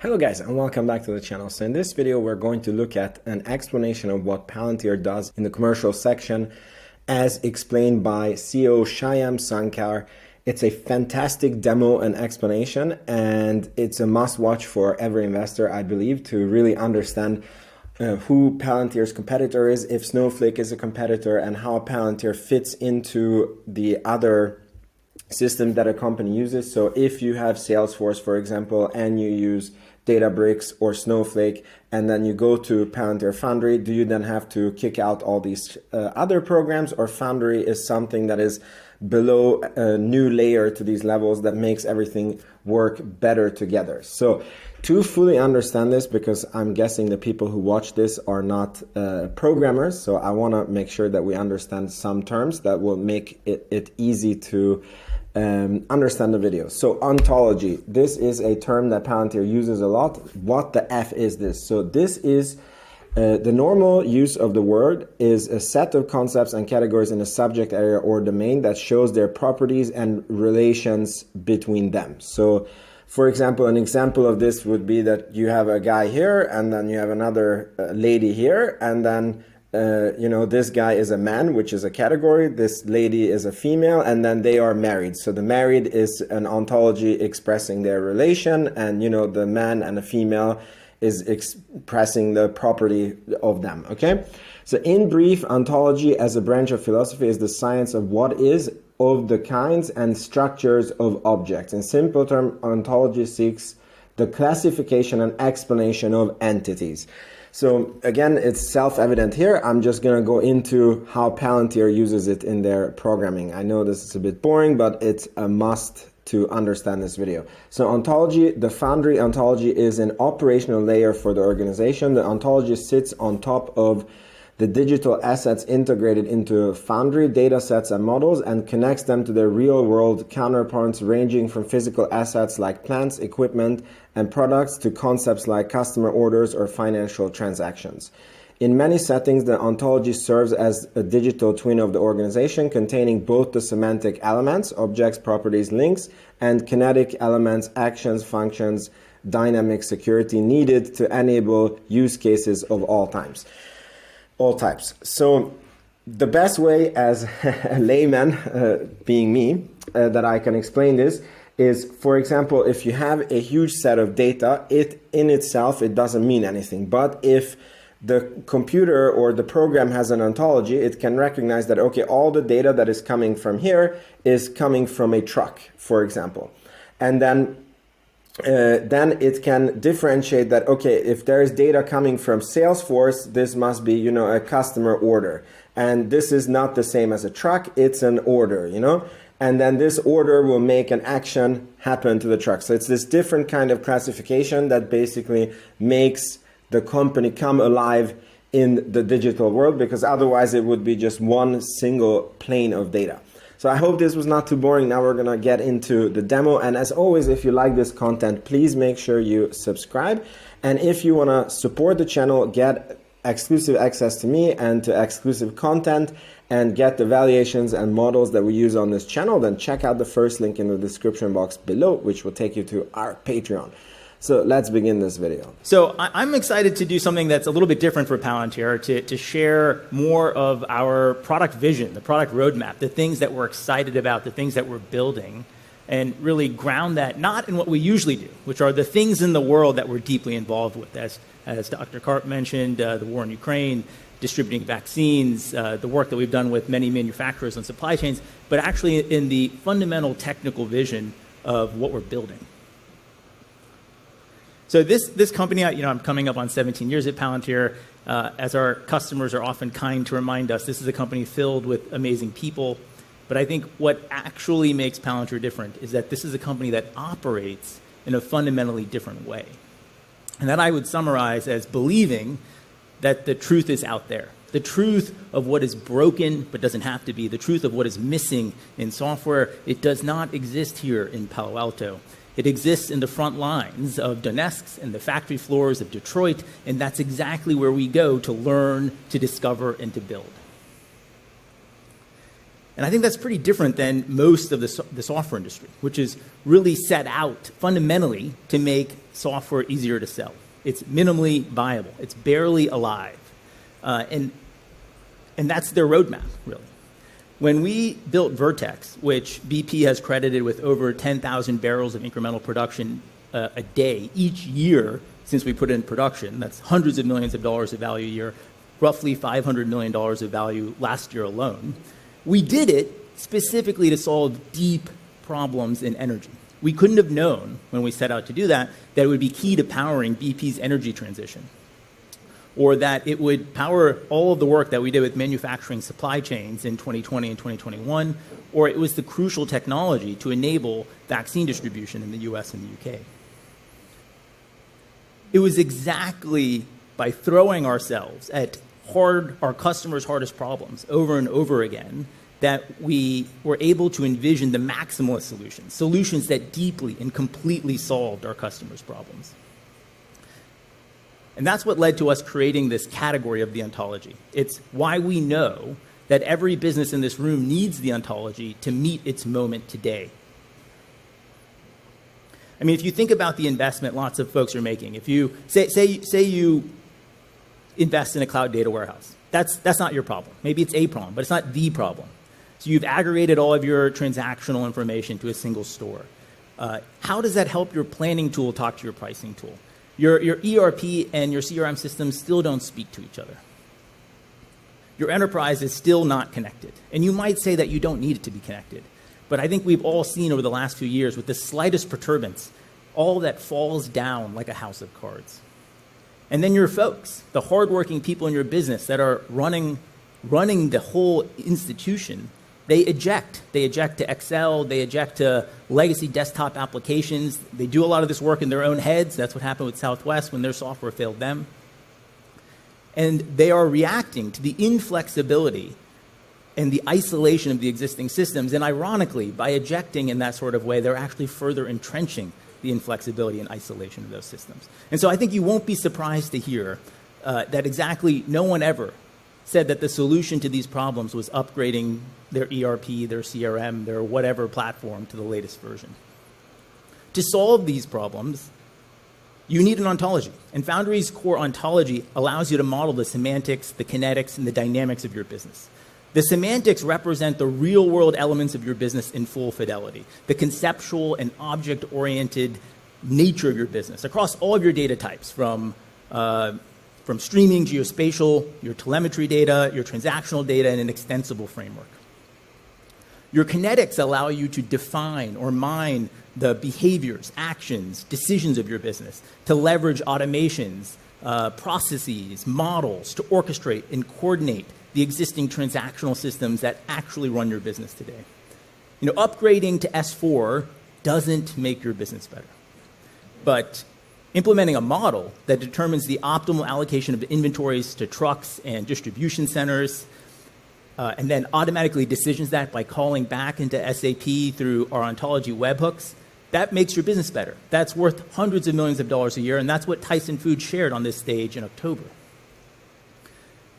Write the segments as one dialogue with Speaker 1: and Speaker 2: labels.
Speaker 1: Hello guys and welcome back to the channel. So in this video we're going to look at an explanation of what Palantir does in the commercial section as explained by CEO Shyam Sankar. It's a fantastic demo and explanation, and it's a must-watch for every investor, I believe, to really understand who Palantir's competitor is, if Snowflake is a competitor, and how Palantir fits into the other system that a company uses. So if you have Salesforce, for example, and you use Databricks or Snowflake, and then you go to Palantir Foundry, do you then have to kick out all these other programs, or Foundry is something that is below a new layer to these levels that makes everything work better together? So to fully understand this, because I'm guessing the people who watch this are not programmers, so I want to make sure that we understand some terms that will make it easy to understand the video. So ontology, this is a term that Palantir uses a lot. What the F is this? So this is the normal use of the word is a set of concepts and categories in a subject area or domain that shows their properties and relations between them. So for example, an example of this would be that you have a guy here and then you have another lady here, and then this guy is a man, which is a category, this lady is a female, and then they are married. So the married is an ontology expressing their relation, and the man and the female is expressing the property of them. Okay, so in brief, ontology as a branch of philosophy is the science of what is, of the kinds and structures of objects. In simple terms, ontology seeks the classification and explanation of entities. So again, it's self-evident here. I'm just going to go into how Palantir uses it in their programming. I know this is a bit boring, but it's a must to understand this video. So ontology, the Foundry ontology is an operational layer for the organization. The ontology sits on top of the digital assets integrated into Foundry data sets and models, and connects them to their real-world counterparts, ranging from physical assets like plants, equipment, and products to concepts like customer orders or financial transactions. In many settings, the ontology serves as a digital twin of the organization, containing both the semantic elements, objects, properties, links, and kinetic elements, actions, functions, dynamic security needed to enable use cases of all types. So the best way as a layman, being me, that I can explain this is, for example, if you have a huge set of data, it in itself, it doesn't mean anything. But if the computer or the program has an ontology, it can recognize that, okay, all the data that is coming from here is coming from a truck, for example. And then it can differentiate that, okay, if there is data coming from Salesforce, this must be, a customer order. And this is not the same as a truck, it's an order, And then this order will make an action happen to the truck. So it's this different kind of classification that basically makes the company come alive in the digital world, because otherwise it would be just one single plane of data. So I hope this was not too boring. Now we're going to get into the demo. And as always, if you like this content, please make sure you subscribe. And if you want to support the channel, get exclusive access to me and to exclusive content, and get the valuations and models that we use on this channel, then check out the first link in the description box below, which will take you to our Patreon. So let's begin this video.
Speaker 2: So I'm excited to do something that's a little bit different for Palantir, to share more of our product vision, the product roadmap, the things that we're excited about, the things that we're building, and really ground that not in what we usually do, which are the things in the world that we're deeply involved with, as Dr. Karp mentioned, the war in Ukraine, distributing vaccines, the work that we've done with many manufacturers and supply chains, but actually in the fundamental technical vision of what we're building. So this company, I'm coming up on 17 years at Palantir. As our customers are often kind to remind us, this is a company filled with amazing people. But I think what actually makes Palantir different is that this is a company that operates in a fundamentally different way. And that I would summarize as believing that the truth is out there. The truth of what is broken but doesn't have to be. The truth of what is missing in software. It does not exist here in Palo Alto. It exists in the front lines of Donetsk and the factory floors of Detroit, and that's exactly where we go to learn, to discover, and to build. And I think that's pretty different than most of the software industry, which is really set out fundamentally to make software easier to sell. It's minimally viable. It's barely alive. And that's their roadmap, really. When we built Vertex, which BP has credited with over 10,000 barrels of incremental production a day each year since we put it in production, that's hundreds of millions of dollars of value a year, roughly $500 million of value last year alone. We did it specifically to solve deep problems in energy. We couldn't have known when we set out to do that it would be key to powering BP's energy transition, or that it would power all of the work that we did with manufacturing supply chains in 2020 and 2021, or it was the crucial technology to enable vaccine distribution in the US and the UK. It was exactly by throwing ourselves at our customers' hardest problems over and over again that we were able to envision the maximalist solutions that deeply and completely solved our customers' problems. And that's what led to us creating this category of the ontology. It's why we know that every business in this room needs the ontology to meet its moment today. I mean, if you think about the investment lots of folks are making, if you say you invest in a cloud data warehouse, that's not your problem. Maybe it's a problem, but it's not the problem. So you've aggregated all of your transactional information to a single store. How does that help your planning tool talk to your pricing tool? Your ERP and your CRM systems still don't speak to each other. Your enterprise is still not connected. And you might say that you don't need it to be connected. But I think we've all seen over the last few years with the slightest perturbance, all that falls down like a house of cards. And then your folks, the hardworking people in your business that are running the whole institution, they eject. They eject to Excel. They eject to legacy desktop applications. They do a lot of this work in their own heads. That's what happened with Southwest when their software failed them. And they are reacting to the inflexibility and the isolation of the existing systems. And ironically, by ejecting in that sort of way, they're actually further entrenching the inflexibility and isolation of those systems. And so I think you won't be surprised to hear that exactly no one ever said that the solution to these problems was upgrading their ERP, their CRM, their whatever platform to the latest version. To solve these problems, you need an ontology. And Foundry's core ontology allows you to model the semantics, the kinetics, and the dynamics of your business. The semantics represent the real-world elements of your business in full fidelity, the conceptual and object-oriented nature of your business across all of your data types, from streaming, geospatial, your telemetry data, your transactional data, and an extensible framework. Your kinetics allow you to define or mine the behaviors, actions, decisions of your business, to leverage automations, processes, models, to orchestrate and coordinate the existing transactional systems that actually run your business today. Upgrading to S4 doesn't make your business better. But implementing a model that determines the optimal allocation of inventories to trucks and distribution centers, and then automatically decisions that by calling back into SAP through our ontology webhooks, that makes your business better. That's worth hundreds of millions of dollars a year, and that's what Tyson Foods shared on this stage in October.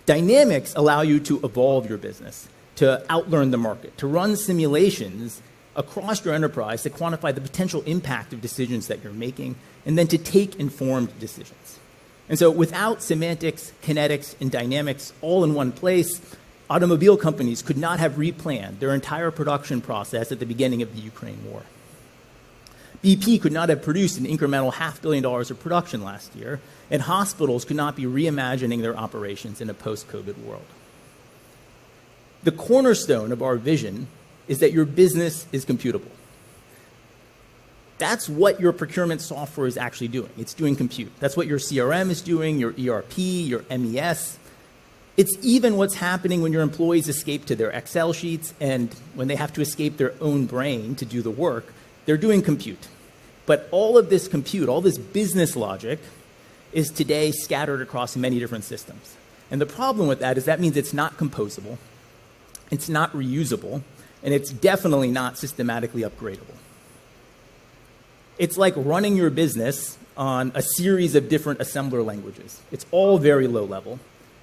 Speaker 2: Dynamics allow you to evolve your business, to outlearn the market, to run simulations across your enterprise to quantify the potential impact of decisions that you're making, and then to take informed decisions. And so without semantics, kinetics, and dynamics all in one place, automobile companies could not have replanned their entire production process at the beginning of the Ukraine war. BP could not have produced an incremental $500 million of production last year, and hospitals could not be reimagining their operations in a post-COVID world. The cornerstone of our vision is that your business is computable. That's what your procurement software is actually doing. It's doing compute. That's what your CRM is doing, your ERP, your MES. It's even what's happening when your employees escape to their Excel sheets and when they have to escape their own brain to do the work, they're doing compute. But all of this compute, all this business logic, is today scattered across many different systems. And the problem with that is that means it's not composable, it's not reusable, and it's definitely not systematically upgradable. It's like running your business on a series of different assembler languages. It's all very low level.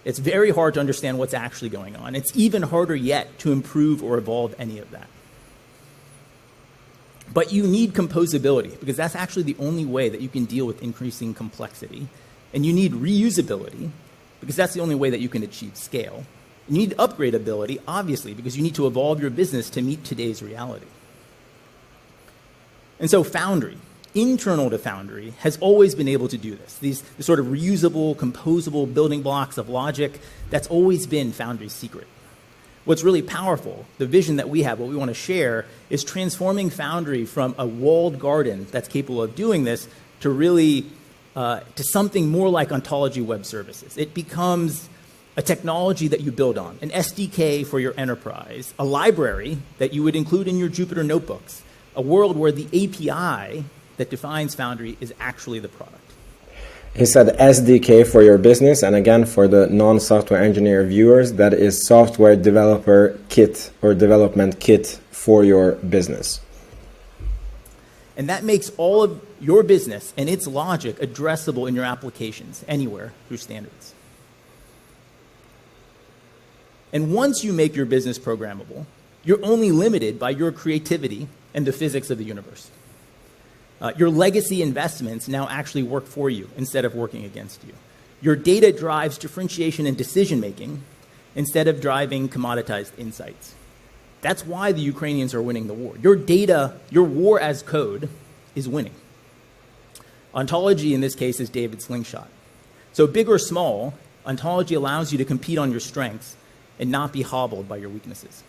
Speaker 2: It's very hard to understand what's actually going on. It's even harder yet to improve or evolve any of that. But you need composability, because that's actually the only way that you can deal with increasing complexity. And you need reusability, because that's the only way that you can achieve scale. You need upgradability, obviously, because you need to evolve your business to meet today's reality. And so Foundry, internal to Foundry, has always been able to do this. These sort of reusable, composable building blocks of logic, that's always been Foundry's secret. What's really powerful, the vision that we have, what we want to share, is transforming Foundry from a walled garden that's capable of doing this to really to something more like Ontology Web Services. It becomes a technology that you build on, an SDK for your enterprise, a library that you would include in your Jupyter notebooks, a world where the API that defines Foundry is actually the product.
Speaker 1: He said SDK for your business, and again, for the non-software engineer viewers, that is software developer kit or development kit for your business.
Speaker 2: And that makes all of your business and its logic addressable in your applications anywhere through standards. And once you make your business programmable, you're only limited by your creativity and the physics of the universe. Your legacy investments now actually work for you instead of working against you. Your data drives differentiation and decision-making instead of driving commoditized insights. That's why the Ukrainians are winning the war. Your data, your war as code, is winning. Ontology, in this case, is David's slingshot. So big or small, Ontology allows you to compete on your strengths and not be hobbled by your weaknesses.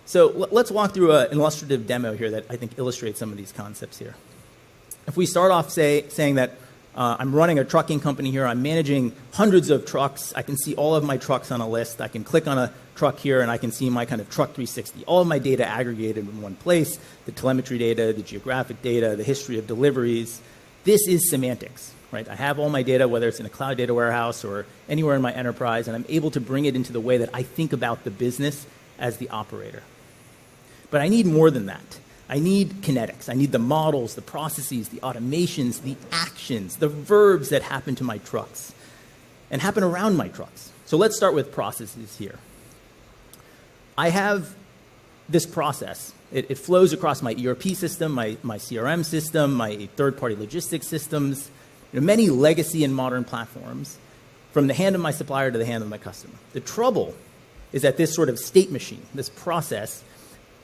Speaker 2: So let's walk through an illustrative demo here that I think illustrates some of these concepts here. If we start off saying that I'm running a trucking company here, I'm managing hundreds of trucks, I can see all of my trucks on a list, I can click on a truck here and I can see my kind of truck 360, all of my data aggregated in one place, the telemetry data, the geographic data, the history of deliveries. This is semantics, right? I have all my data, whether it's in a cloud data warehouse or anywhere in my enterprise, and I'm able to bring it into the way that I think about the business as the operator. But I need more than that. I need kinetics. I need the models, the processes, the automations, the actions, the verbs that happen to my trucks and happen around my trucks. So let's start with processes here. I have this process. It flows across my ERP system, my CRM system, my third-party logistics systems, many legacy and modern platforms, from the hand of my supplier to the hand of my customer. The trouble is that this sort of state machine, this process,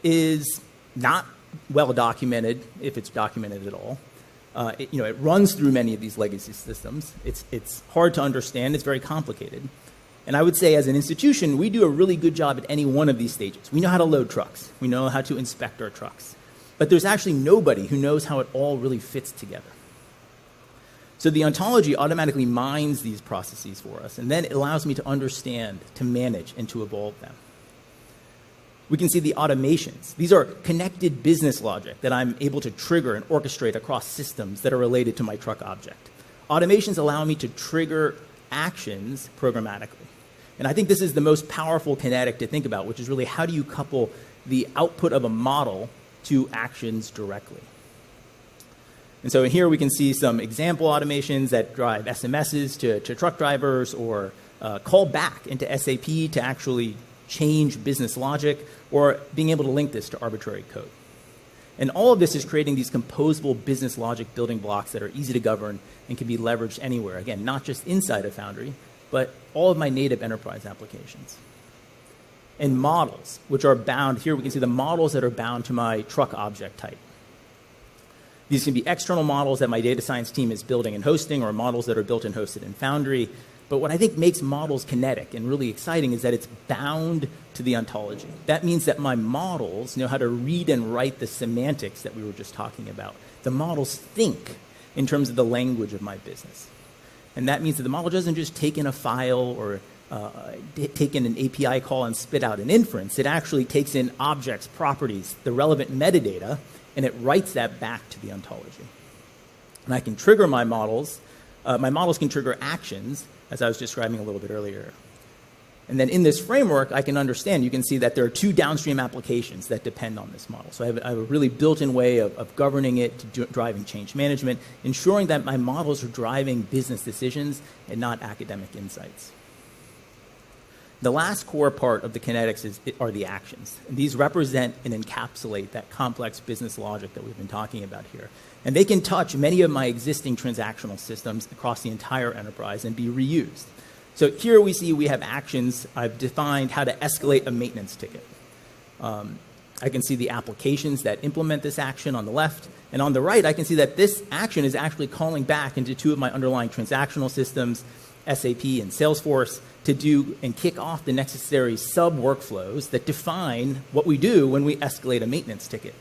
Speaker 2: is not well documented, if it's documented at all. It runs through many of these legacy systems. It's hard to understand. It's very complicated. And I would say as an institution, we do a really good job at any one of these stages. We know how to load trucks. We know how to inspect our trucks. But there's actually nobody who knows how it all really fits together. So the ontology automatically mines these processes for us, and then it allows me to understand, to manage, and to evolve them. We can see the automations. These are connected business logic that I'm able to trigger and orchestrate across systems that are related to my truck object. Automations allow me to trigger actions programmatically. And I think this is the most powerful kinetic to think about, which is really how do you couple the output of a model to actions directly. And so here we can see some example automations that drive SMSs to truck drivers or call back into SAP to actually change business logic, or being able to link this to arbitrary code. And all of this is creating these composable business logic building blocks that are easy to govern and can be leveraged anywhere. Again, not just inside of Foundry, but all of my native enterprise applications. And models, which are bound, here we can see the models that are bound to my truck object type. These can be external models that my data science team is building and hosting, or models that are built and hosted in Foundry. But what I think makes models kinetic and really exciting is that it's bound to the ontology. That means that my models know how to read and write the semantics that we were just talking about. The models think in terms of the language of my business. And that means that the model doesn't just take in a file or take in an API call and spit out an inference. It actually takes in objects, properties, the relevant metadata, and it writes that back to the ontology. And I can trigger my models. My models can trigger actions, as I was describing a little bit earlier. And then in this framework, I can understand, you can see that there are two downstream applications that depend on this model. So I have a really built-in way of governing it, driving change management, ensuring that my models are driving business decisions and not academic insights. The last core part of the kinetics are the actions. And these represent and encapsulate that complex business logic that we've been talking about here. And they can touch many of my existing transactional systems across the entire enterprise and be reused. So here we see we have actions. I've defined how to escalate a maintenance ticket. I can see the applications that implement this action on the left. And on the right, I can see that this action is actually calling back into two of my underlying transactional systems, SAP and Salesforce, to do and kick off the necessary sub-workflows that define what we do when we escalate a maintenance ticket.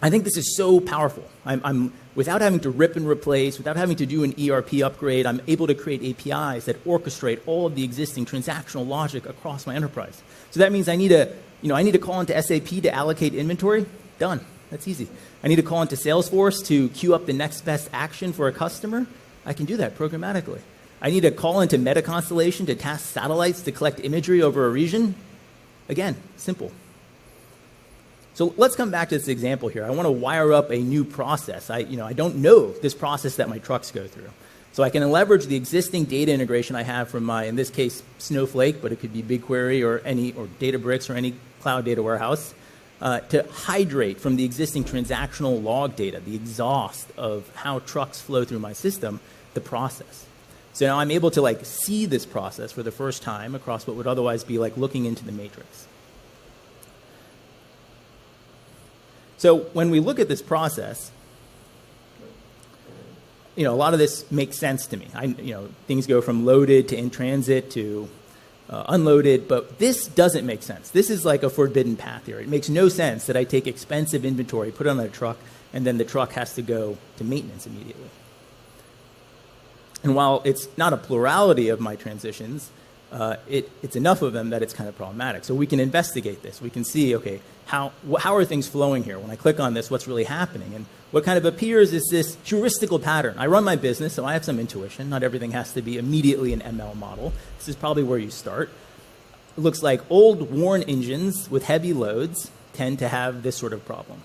Speaker 2: I think this is so powerful. I'm without having to rip and replace, without having to do an ERP upgrade, I'm able to create APIs that orchestrate all of the existing transactional logic across my enterprise. So that means I need to call into SAP to allocate inventory. Done. That's easy. I need to call into Salesforce to queue up the next best action for a customer. I can do that programmatically. I need to call into Meta Constellation to task satellites to collect imagery over a region. Again, simple. So let's come back to this example here. I want to wire up a new process. I don't know this process that my trucks go through. So I can leverage the existing data integration I have from my, in this case, Snowflake, but it could be BigQuery or Databricks or any cloud data warehouse, to hydrate from the existing transactional log data, the exhaust of how trucks flow through my system, the process. So now I'm able to see this process for the first time across what would otherwise be like looking into the matrix. So when we look at this process, a lot of this makes sense to me. Things go from loaded to in transit to unloaded, but this doesn't make sense. This is like a forbidden path here. It makes no sense that I take expensive inventory, put it on a truck, and then the truck has to go to maintenance immediately. And while it's not a plurality of my transitions, it's enough of them that it's kind of problematic. So we can investigate this. We can see, okay, how are things flowing here? When I click on this, what's really happening? And what kind of appears is this heuristical pattern. I run my business, so I have some intuition. Not everything has to be immediately an ML model. This is probably where you start. It looks like old, worn engines with heavy loads tend to have this sort of problem.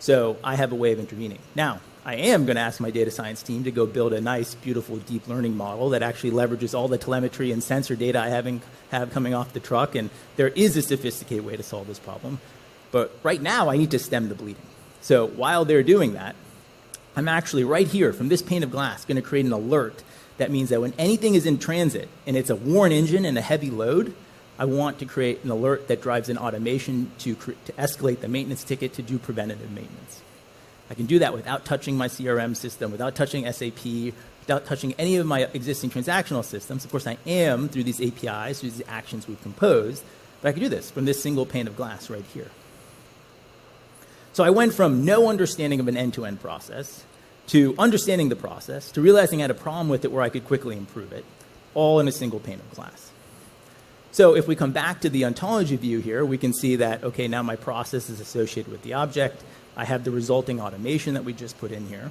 Speaker 2: So I have a way of intervening. Now, I am going to ask my data science team to go build a nice, beautiful deep learning model that actually leverages all the telemetry and sensor data I have coming off the truck, and there is a sophisticated way to solve this problem. But right now, I need to stem the bleeding. So while they're doing that, I'm actually right here from this pane of glass going to create an alert that means that when anything is in transit and it's a worn engine and a heavy load, I want to create an alert that drives an automation to escalate the maintenance ticket to do preventative maintenance. I can do that without touching my CRM system, without touching SAP, without touching any of my existing transactional systems. Of course, I am through these APIs, through these actions we've composed, but I can do this from this single pane of glass right here. So I went from no understanding of an end-to-end process to understanding the process, to realizing I had a problem with it where I could quickly improve it, all in a single pane of glass. So if we come back to the ontology view here, we can see that, okay, now my process is associated with the object. I have the resulting automation that we just put in here.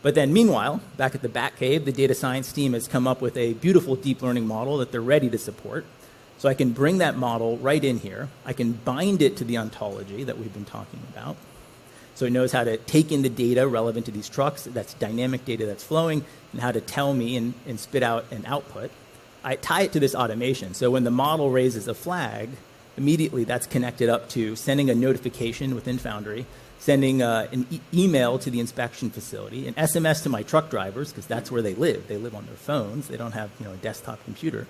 Speaker 2: But then meanwhile, back at the Batcave, the data science team has come up with a beautiful deep learning model that they're ready to support. So I can bring that model right in here. I can bind it to the ontology that we've been talking about. So it knows how to take in the data relevant to these trucks, that's dynamic data that's flowing, and how to tell me and spit out an output. I tie it to this automation. So when the model raises a flag, immediately that's connected up to sending a notification within Foundry, sending an email to the inspection facility, an SMS to my truck drivers, because that's where they live. They live on their phones. They don't have a desktop computer.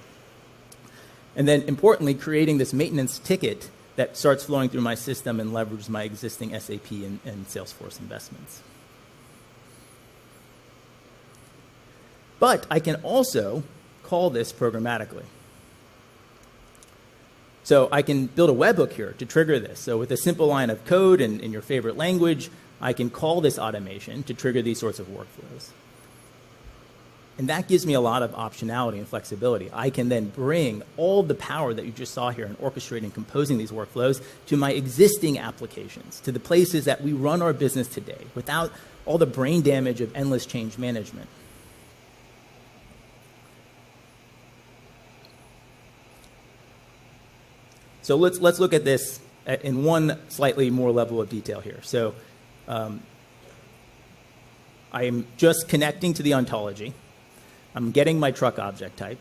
Speaker 2: And then importantly, creating this maintenance ticket that starts flowing through my system and leverages my existing SAP and Salesforce investments. But I can also call this programmatically. So I can build a webhook here to trigger this. So with a simple line of code and in your favorite language, I can call this automation to trigger these sorts of workflows. And that gives me a lot of optionality and flexibility. I can then bring all the power that you just saw here in orchestrating and composing these workflows to my existing applications, to the places that we run our business today, without all the brain damage of endless change management. So let's look at this in one slightly more level of detail here. So I am just connecting to the ontology. I'm getting my truck object type.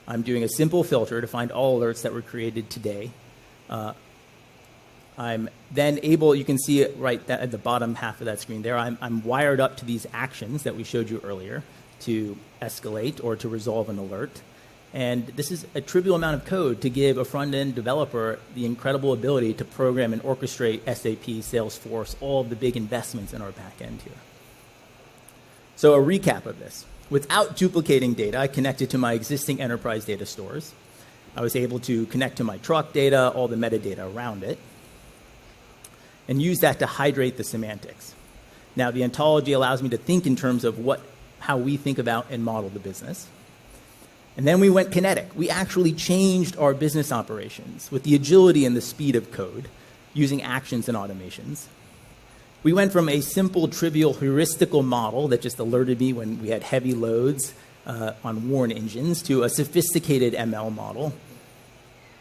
Speaker 2: I'm doing a simple filter to find all alerts that were created today. I'm then able, you can see it right at the bottom half of that screen there, I'm wired up to these actions that we showed you earlier to escalate or to resolve an alert. And this is a trivial amount of code to give a front-end developer the incredible ability to program and orchestrate SAP, Salesforce, all of the big investments in our back end here. So a recap of this. Without duplicating data, I connected to my existing enterprise data stores. I was able to connect to my truck data, all the metadata around it, and use that to hydrate the semantics. Now, the ontology allows me to think in terms of how we think about and model the business. And then we went kinetic. We actually changed our business operations with the agility and the speed of code using actions and automations. We went from a simple, trivial, heuristical model that just alerted me when we had heavy loads on worn engines to a sophisticated ML model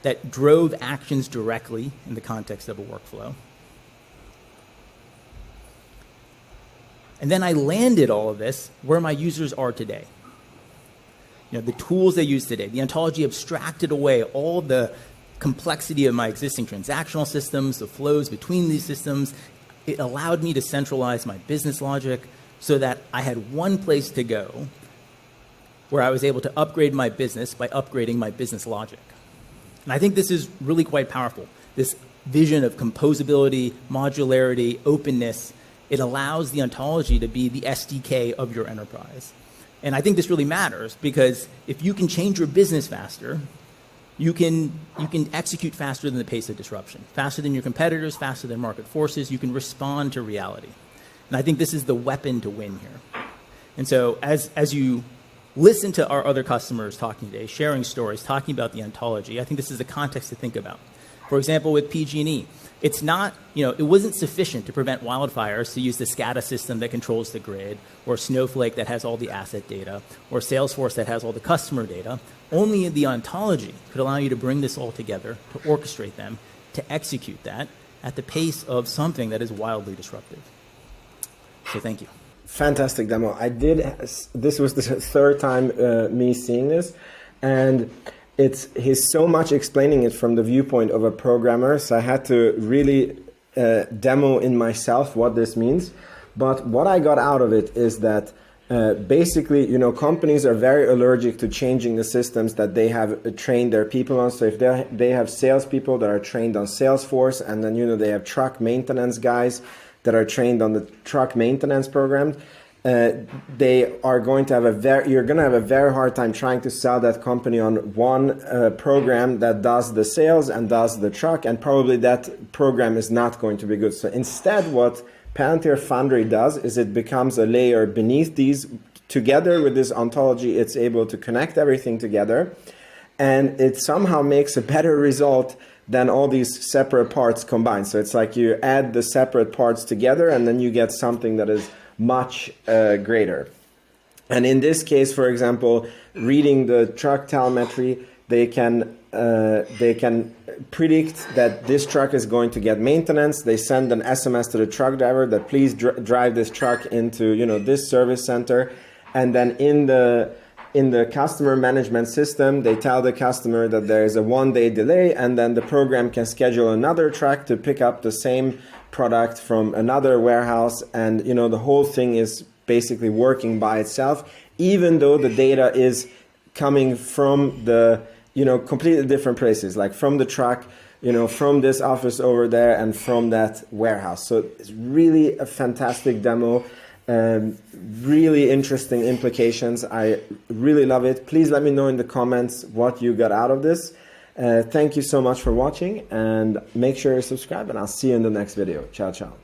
Speaker 2: that drove actions directly in the context of a workflow. And then I landed all of this where my users are today. The tools they use today. The ontology abstracted away all the complexity of my existing transactional systems, the flows between these systems. It allowed me to centralize my business logic so that I had one place to go where I was able to upgrade my business by upgrading my business logic. And I think this is really quite powerful. This vision of composability, modularity, openness, it allows the ontology to be the SDK of your enterprise. And I think this really matters because if you can change your business faster, you can execute faster than the pace of disruption, faster than your competitors, faster than market forces. You can respond to reality. And I think this is the weapon to win here. And so as you listen to our other customers talking today, sharing stories, talking about the ontology, I think this is the context to think about. For example, with PG&E, it's not, it wasn't sufficient to prevent wildfires to use the SCADA system that controls the grid, or Snowflake that has all the asset data, or Salesforce that has all the customer data. Only the ontology could allow you to bring this all together, to orchestrate them, to execute that at the pace of something that is wildly disruptive. So thank you.
Speaker 1: Fantastic demo. This was the third time me seeing this, and he's so much explaining it from the viewpoint of a programmer, so I had to really demo in myself what this means. But what I got out of it is that basically, companies are very allergic to changing the systems that they have trained their people on. So if they have salespeople that are trained on Salesforce, and then they have truck maintenance guys that are trained on the truck maintenance program, they are going to have you're going to have a very hard time trying to sell that company on one program that does the sales and does the truck, and probably that program is not going to be good. So instead, what Palantir Foundry does is it becomes a layer beneath these. Together with this ontology, it's able to connect everything together, and it somehow makes a better result than all these separate parts combined. So it's like you add the separate parts together, and then you get something that is much greater. And in this case, for example, reading the truck telemetry, they can predict that this truck is going to get maintenance. They send an SMS to the truck driver that please drive this truck into this service center, and then in the customer management system, they tell the customer that there is a 1-day delay, and then the program can schedule another truck to pick up the same product from another warehouse, and the whole thing is basically working by itself, even though the data is coming from the completely different places, like from the truck, from this office over there, and from that warehouse. So it's really a fantastic demo. Really interesting implications. I really love it. Please let me know in the comments what you got out of this. Thank you so much for watching, and make sure you subscribe, and I'll see you in the next video. Ciao, ciao.